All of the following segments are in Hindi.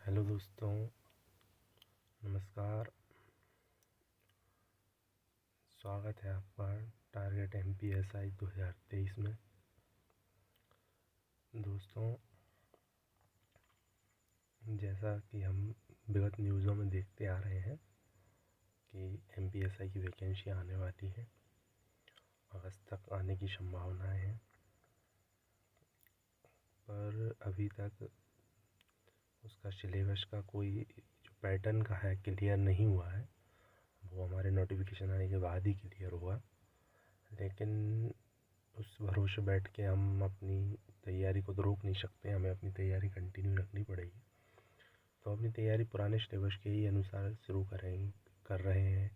हेलो दोस्तों, नमस्कार। स्वागत है आपका टारगेट MPSI 2023 में। दोस्तों, जैसा कि हम विगत न्यूज़ों में देखते आ रहे हैं कि MPSI की वैकेंसी आने वाली है, अगस्त तक आने की संभावनाएं हैं, पर अभी तक उसका सिलेबस का कोई जो पैटर्न का है क्लियर नहीं हुआ है। वो हमारे नोटिफिकेशन आने के बाद ही क्लियर हुआ। लेकिन उस भरोसे बैठ के हम अपनी तैयारी को तो रोक नहीं सकते, हमें अपनी तैयारी कंटिन्यू रखनी पड़ेगी। तो अपनी तैयारी पुराने सिलेबस के ही अनुसार शुरू कर रहे हैं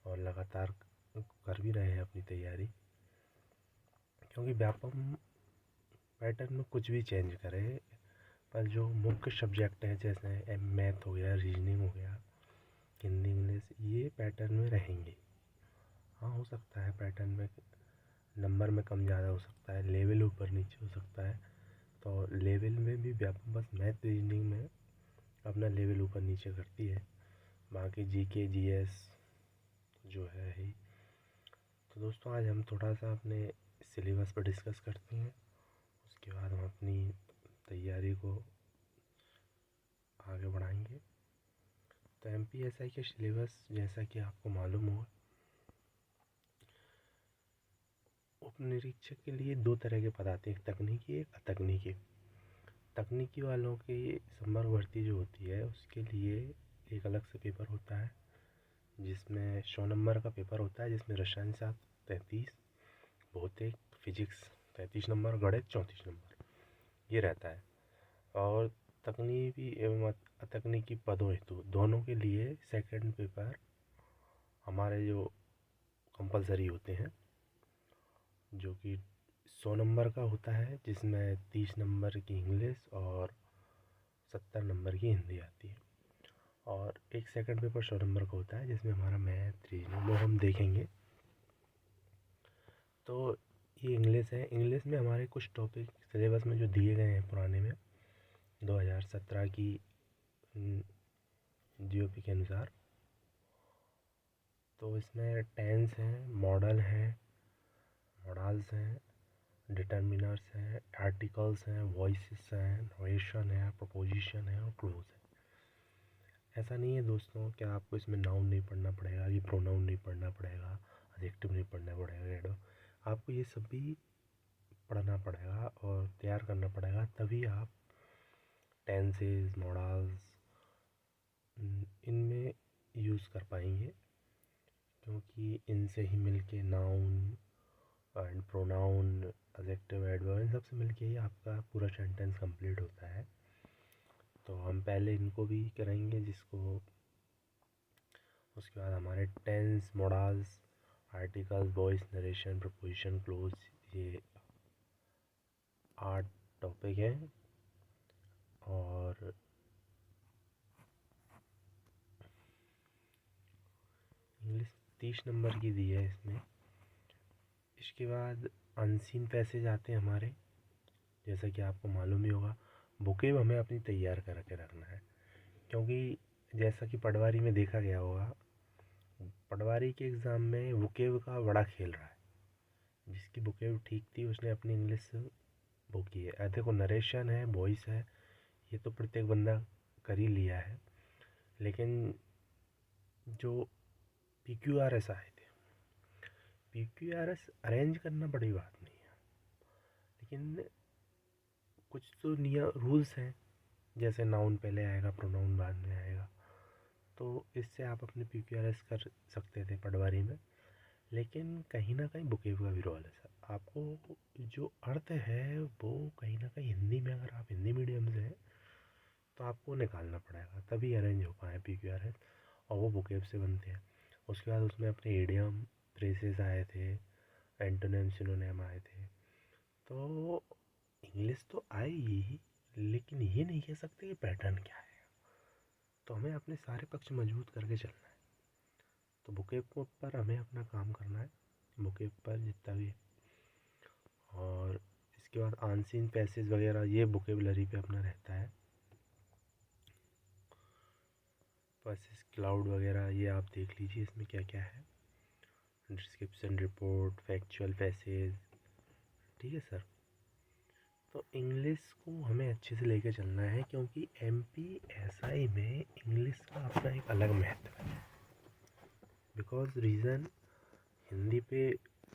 और लगातार कर भी रहे हैं अपनी तैयारी, क्योंकि व्यापम पैटर्न में कुछ भी चेंज करे, पर जो मुख्य सब्जेक्ट हैं जैसे मैथ हो गया, रीजनिंग हो गया, हिंदी, इंग्लिश, ये पैटर्न में रहेंगे। हाँ, हो सकता है पैटर्न में नंबर में कम ज़्यादा हो सकता है, लेवल ऊपर नीचे हो सकता है। तो लेवल में भी व्यापम बस मैथ रीजनिंग में अपना लेवल ऊपर नीचे करती है, बाकी GK GS जो है ही। तो दोस्तों, आज हम थोड़ा सा अपने सिलेबस पर डिस्कस करते हैं, उसके बाद हम अपनी तैयारी को आगे बढ़ाएंगे। तो MPSI के सिलेबस, जैसा कि आपको मालूम होगा, उप निरीक्षक के लिए दो तरह के पद आते हैं, एक तकनीकी, एक अतकनीकी। तकनीकी वालों की संवर्ग भर्ती जो होती है, उसके लिए एक अलग से पेपर होता है, जिसमें 100 नंबर का पेपर होता है, जिसमें रसायन शास्त्र 33, भौतिक, फिजिक्स 33 नंबर, गणित 34 नंबर ये रहता है। और तकनीकी एवं अतकनीकी पदों हेतु दोनों के लिए सेकंड पेपर हमारे जो कंपलसरी होते हैं, जो कि 100 नंबर का होता है, जिसमें 30 नंबर की इंग्लिश और 70 नंबर की हिंदी आती है। और एक सेकंड पेपर 100 नंबर का होता है, जिसमें हमारा मैथ रीजनिंग वो हम देखेंगे। तो ये इंग्लिश है। इंग्लिश में हमारे कुछ टॉपिक सिलेबस में जो दिए गए हैं पुराने में 2017 की GOP के अनुसार, तो इसमें टेंस हैं, मॉडल हैं, मॉडल्स हैं, डिटर्मिनर्स हैं, आर्टिकल्स हैं, वॉइसेस हैं, नरेशन है, प्रपोजिशन है और क्लोज है। ऐसा नहीं है दोस्तों कि आपको इसमें नाउन नहीं पढ़ना पड़ेगा, ये प्रोनाउन नहीं पढ़ना पड़ेगा, एडजेक्टिव नहीं पढ़ना पड़ेगा, एडवर्ब। आपको ये सभी पढ़ना पड़ेगा और तैयार करना पड़ेगा, तभी आप टेंसेस, मॉडल्स इनमें यूज़ कर पाएंगे, क्योंकि इनसे ही मिलके noun and pronoun, adjective, adverb, इन सबसे मिलके ही आपका पूरा सेंटेंस कंप्लीट होता है। तो हम पहले इनको भी करेंगे, जिसको उसके बाद हमारे tense, modals, articles, voice, narration, preposition, clause, ये 8 टॉपिक हैं। और इंग्लिश 30 नंबर की दी है इसमें। इसके बाद अनसीन पैसेज आते हैं हमारे, जैसा कि आपको मालूम ही होगा। बुकेब हमें अपनी तैयार करके रखना है, क्योंकि जैसा कि पटवारी में देखा गया होगा, पटवारी के एग्ज़ाम में बुकेब का बड़ा खेल रहा है। जिसकी बुकेब ठीक थी उसने अपनी इंग्लिश वो की है। देखो, नरेशन है, वॉइस है, ये तो प्रत्येक बंदा कर ही लिया है। लेकिन जो PQRS आए थे, PQRS अरेंज करना बड़ी बात नहीं है, लेकिन कुछ तो नियम रूल्स हैं, जैसे नाउन पहले आएगा, प्रोनाउन बाद में आएगा। तो इससे आप अपने PQRS कर सकते थे पटवारी में। लेकिन कहीं ना कहीं बुकेव का भी रोल है सर। आपको जो अर्थ है वो कहीं ना कहीं हिंदी में, अगर आप हिंदी मीडियम से हैं तो आपको निकालना पड़ेगा, तभी अरेंज हो पाए PQRS, और वो बुकेव से बनते हैं। उसके बाद उसमें अपने इडियम, फ्रेजेस आए थे, एंटोनिम, सिनोनिम आए थे। तो इंग्लिश तो आएगी ही, लेकिन ये नहीं कह सकते कि पैटर्न क्या है। तो हमें अपने सारे पक्ष मजबूत करके चलना है। तो बुकेब पर हमें अपना काम करना है, बुकेब पर जितना भी है। और इसके बाद अनसीन पैसेज वगैरह, ये वोकेबलरी पे अपना रहता है। पर्पसेस, क्लाउड वगैरह, ये आप देख लीजिए इसमें क्या क्या है। Description, report, factual passage. ठीक है सर। तो इंग्लिश को हमें अच्छे से लेके चलना है, क्योंकि MPSI में इंग्लिश का अपना एक अलग महत्व है। बिकॉज रीज़न, हिंदी पे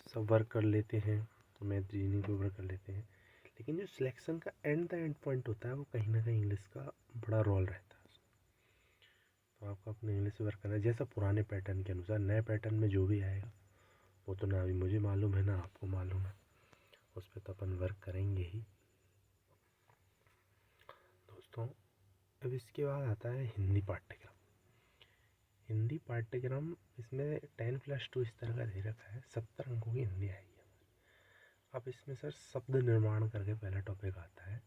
सब वर्क कर लेते हैं, तो मैथ रीजनिंग पे वर्क कर लेते हैं, लेकिन जो सिलेक्शन का एंड पॉइंट होता है वो कहीं ना कहीं इंग्लिश का बड़ा रोल रहता है। तो आपको अपने इंग्लिश पे वर्क करना है, जैसा पुराने पैटर्न के अनुसार। नए पैटर्न में जो भी आएगा वो तो ना अभी मुझे मालूम है ना आपको मालूम है, उस पर तो अपन वर्क करेंगे ही दोस्तों। अब इसके बाद आता है हिंदी पाठ्यक्रम। हिंदी पाठ्यक्रम, इसमें 10+2 इस तरह का दे रखा है, 70 अंकों की हिंदी आएगी। अब इसमें सर शब्द निर्माण करके पहला टॉपिक आता है,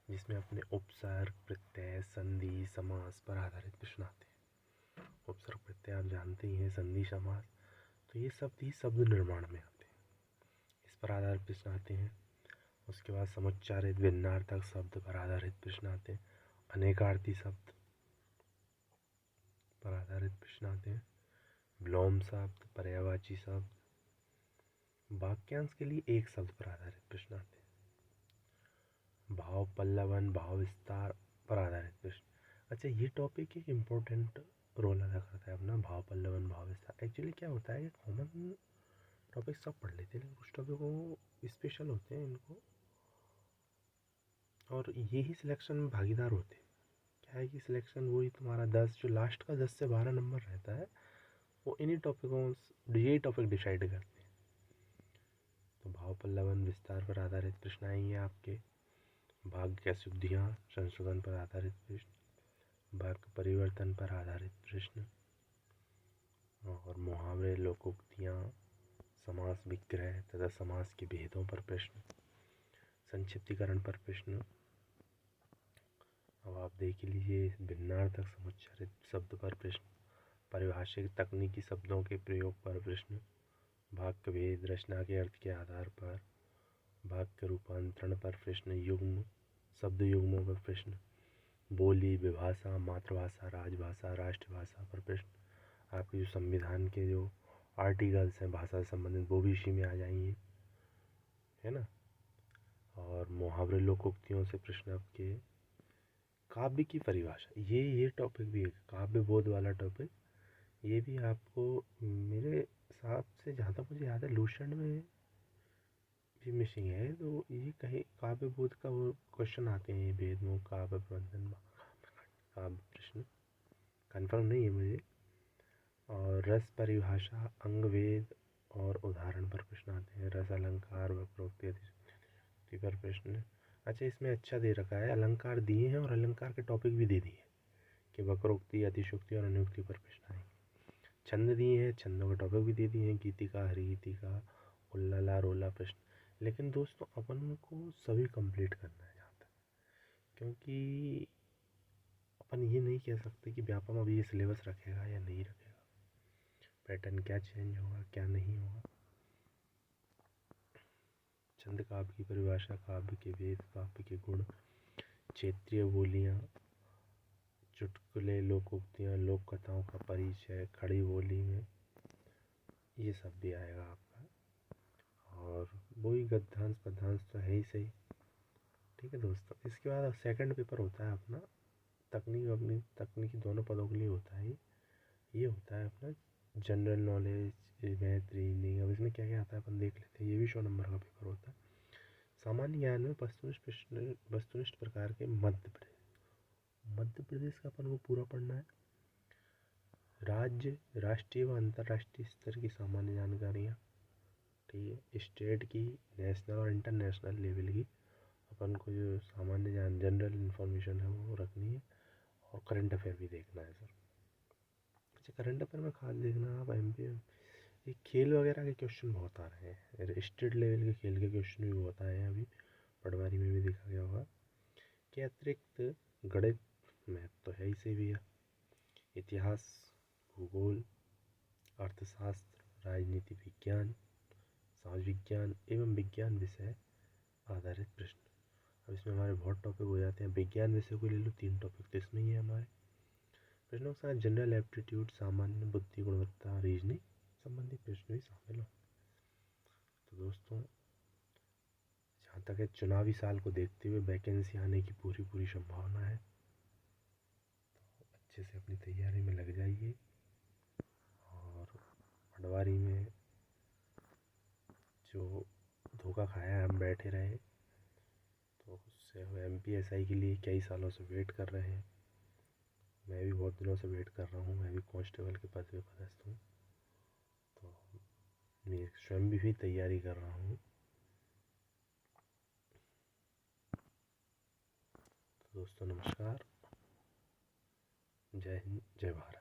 जिसमें अपने उपसर्ग, प्रत्यय, संधि, समास पर आधारित प्रश्न आते हैं। उपसर्ग, प्रत्यय आप जानते ही हैं, संधि, समास, तो ये सब ही शब्द निर्माण में आते हैं, इस पर आधारित प्रश्न आते हैं। उसके बाद समुच्चारित, भिन्नार्थक शब्द पर आधारित प्रश्न आते हैं। अनेकार्थी शब्द पर आधारित प्रश्न आते हैं। विलोम शब्द, पर्यायवाची शब्द, वाक्यांश के लिए एक शब्द पर आधारित प्रश्न आते हैं। भाव पल्लवन, भाव विस्तार पर आधारित प्रश्न। अच्छा, ये टॉपिक एक इम्पोर्टेंट रोल अदा करता है अपना, भाव पल्लवन, भाव विस्तार। एक्चुअली क्या होता है कि कॉमन टॉपिक सब पढ़ लेते हैं, लेकिन कुछ टॉपिक को स्पेशल होते हैं इनको, और ये ही सिलेक्शन में भागीदार होते हैं। क्या है कि सिलेक्शन वही तुम्हारा 10, जो लास्ट का 10 से 12 नंबर रहता है, वो इन्हीं टॉपिकों, यही टॉपिक डिसाइड करते हैं। तो भाव पल्लवन, विस्तार पर आधारित प्रश्न आएंगे आपके। वाक्य शुद्धियाँ, संशोधन पर आधारित प्रश्न। वाक्य परिवर्तन पर आधारित प्रश्न, और मुहावरे, लोकोक्तियाँ, समास विग्रह तथा समास के भेदों पर प्रश्न। संक्षिप्तीकरण पर प्रश्न। अब आप देख लीजिए, भिन्नार्थक समुच्चारित शब्द पर प्रश्न। परिभाषिक तकनीकी शब्दों के प्रयोग पर प्रश्न। वाक्य भेद, रचना के अर्थ के आधार पर। वाक्य रूपांतरण पर प्रश्न। युग्म, शब्द युग्मों पर प्रश्न। बोली, विभाषा, मातृभाषा, राजभाषा, राष्ट्रभाषा पर प्रश्न। आपके जो संविधान के जो आर्टिकल्स हैं भाषा से संबंधित, वो भी इसी में आ जाएंगे, है ना। और मुहावरे, लोकोक्तियों से प्रश्न आपके। काव्य की परिभाषा, ये टॉपिक भी है, काव्य बोध वाला टॉपिक, ये भी आपको मेरे हिसाब से, जहाँ तक मुझे याद है, लूसेंट में भी मिसिंग है। तो ये कहीं काव्य बोध का वो क्वेश्चन आते हैं, भेद में काव्य प्रबंधन, काव्य प्रश्न, कन्फर्म नहीं है मुझे। और रस परिभाषा, अंगवेद और उदाहरण पर प्रश्न आते हैं। रस, अलंकार, वक्रोक्ति, अतिशयोक्ति पर प्रश्न। अच्छा, इसमें अच्छा दे रखा है, अलंकार दिए हैं और अलंकार के टॉपिक भी दे दिए कि वक्रोक्ति, अतिशयोक्ति और अनुक्ति पर प्रश्न आएंगे। छंद दिए हैं, छंदों के टॉपिक भी दे दिए हैं, गीतिका, हरिगीतिका, उल्लाला, रोला प्रश्न। लेकिन दोस्तों अपन को सभी कंप्लीट करना है यहाँ तक, क्योंकि अपन ये नहीं कह सकते कि व्यापम अभी ये सिलेबस रखेगा या नहीं रखेगा, पैटर्न क्या चेंज होगा क्या नहीं होगा। छंद काव्य की परिभाषा, काव्य के वेद, काव्य के गुण, क्षेत्रीय बोलियाँ, चुटकुले, लोकोक्तियाँ, लोक कथाओं का परिचय, खड़ी बोली में, ये सब भी आएगा आपका। और वही गद्यांश पद्यांश तो है ही सही। ठीक है दोस्तों, इसके बाद सेकंड पेपर होता है अपना तकनीक, अपनी तकनीकी दोनों पदों के लिए होता है। ये होता है अपना जनरल नॉलेज, मैथ, रीजनिंग। अब इसमें क्या क्या आता है अपन देख लेते हैं। ये भी 100 नंबर का पेपर होता है। सामान्य ज्ञान में वस्तुनिष्ठ प्रकार के मध्य प्रदेश का अपन को पूरा पढ़ना है। राज्य, राष्ट्रीय व अंतर्राष्ट्रीय स्तर की सामान्य जानकारियाँ, ठीक है। स्टेट की, नेशनल और इंटरनेशनल लेवल की अपन को जो सामान्य जनरल इन्फॉर्मेशन है वो रखनी है। और करंट अफेयर भी देखना है सर। अच्छा, करंट अफेयर में खास देखना आप MP, ये खेल वगैरह के क्वेश्चन बहुत आ रहे हैं, स्टेट लेवल के खेल के क्वेश्चन भी बहुत आए हैं। अभी पटवारी में भी देखा गया होगा। के अतिरिक्त गणित, मैथ तो है ही से भी है, इतिहास, भूगोल, अर्थशास्त्र, राजनीति विज्ञान, समाज विज्ञान एवं विज्ञान विषय आधारित प्रश्न। अब इसमें हमारे बहुत टॉपिक हो जाते हैं। विज्ञान विषय को ले लो, 3 टॉपिक तो इसमें ही है हमारे। प्रश्नों के साथ जनरल एप्टीट्यूड, सामान्य बुद्धि, गुणवत्ता, रीजनिंग संबंधी प्रश्न भी शामिल हों। तो दोस्तों, जहाँ तक है चुनावी साल को देखते हुए वैकेंसी आने की पूरी पूरी संभावना है। तो अच्छे से अपनी तैयारी में लग जाइए और पटवारी में जो धोखा खाया हम बैठे रहे, तो उससे MPSI के लिए कई सालों से वेट कर रहे हैं। मैं भी बहुत दिनों से वेट कर रहा हूँ। मैं भी कांस्टेबल के पद पे पदस्थ हूँ, तो मैं स्वयं भी तैयारी कर रहा हूँ। तो दोस्तों नमस्कार, जय हिंद, जय भारत।